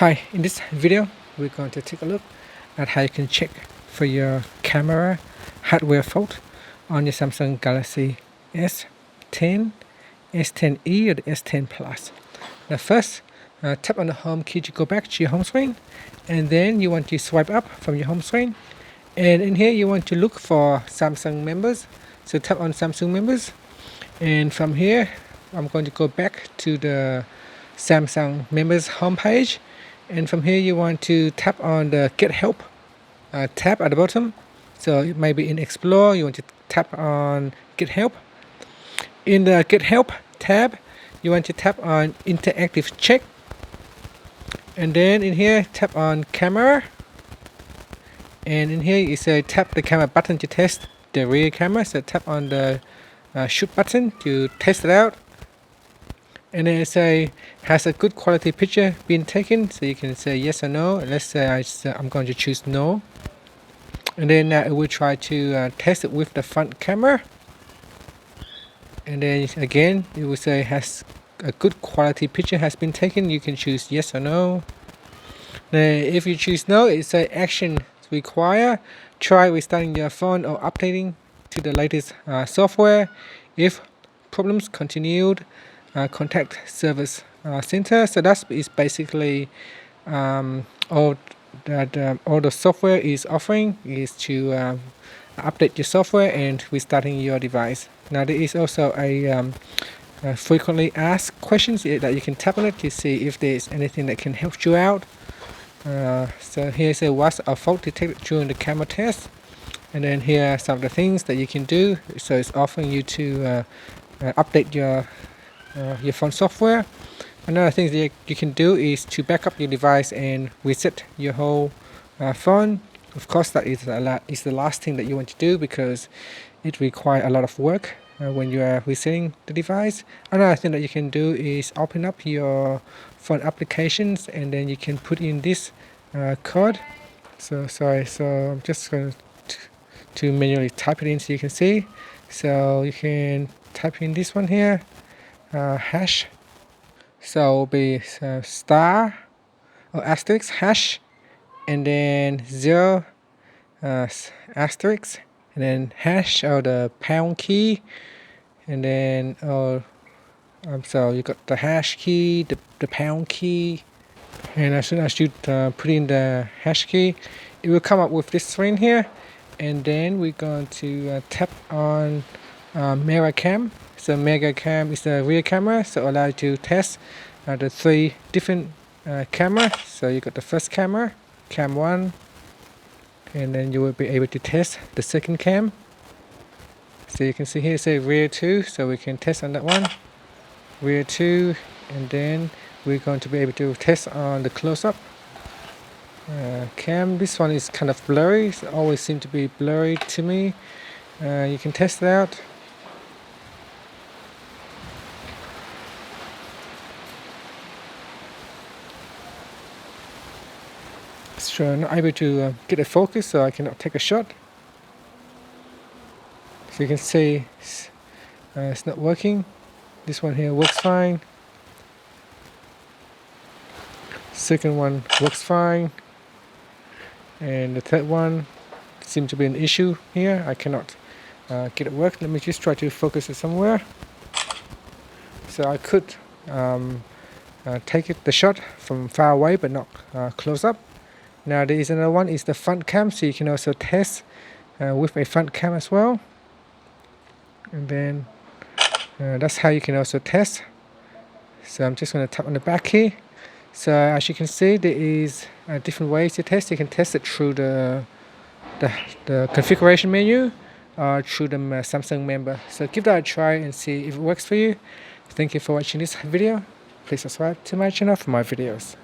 Hi, in this video we're going to take a look at how you can check for your camera hardware fault on your Samsung Galaxy S10, S10e or the S10 Plus. Now first, tap on the home key to go back to your home screen, and then you want to swipe up from your home screen, and in here you want to look for Samsung members. So tap on Samsung members, and from here I'm going to go back to the Samsung members homepage, and from here you want to tap on the Get Help tab at the bottom. So maybe in Explore you want to tap on Get Help. In the Get Help tab you want to tap on Interactive Check, and then in here tap on Camera, and in here you say tap the camera button to test the rear camera. So tap on the shoot button to test it out, and then it say has a good quality picture been taken, so you can say yes or no. Let's say I'm going to choose no, and then it will try to test it with the front camera, and then again it will say has a good quality picture has been taken. You can choose yes or no. Then if you choose no, it say action require, try restarting your phone or updating to the latest software. If problems continued, contact service center. So that is basically all that all the software is offering is to update your software and restarting your device. Now there is also a frequently asked questions that you can tap on it to see if there's anything that can help you out. So here's a was a fault detected during the camera test, and then here are some of the things that you can do. So it's offering you to update your phone software. Another thing that you can do is to back up your device and reset your whole phone. Of course, that is the last thing that you want to do because it requires a lot of work when you are resetting the device. Another thing that you can do is open up your phone applications, and then you can put in this code. So I'm just going to manually type it in so you can see. So you can type in this one here, hash. So it will be star or asterisk hash, and then 0 asterisk, and then hash or the pound key, and then so you got the hash key, the pound key, and as soon as you put in the hash key, it will come up with this screen here, and then we're going to tap on mirror cam. So mirror cam is the rear camera, so allow you to test the 3 different cameras. So you got the first camera, cam 1, and then you will be able to test the second cam. So you can see here say rear 2, so we can test on that one, rear 2, and then we're going to be able to test on the close-up cam. This one is kind of blurry, so it always seems to be blurry to me. You can test it out. So I'm not able to get a focus, so I cannot take a shot. So you can see it's not working. This one here works fine. Second one works fine, and the third one seems to be an issue here. I cannot get it work. Let me just try to focus it somewhere. So I could take the shot from far away, but not close up. Now there is another one, is the front cam, so you can also test with a front cam as well, and then that's how you can also test. So I'm just going to tap on the back here. So as you can see, there is different ways to test. You can test it through the configuration menu or through the Samsung member. So give that a try and see if it works for you. Thank you for watching this video. Please subscribe to my channel for more videos.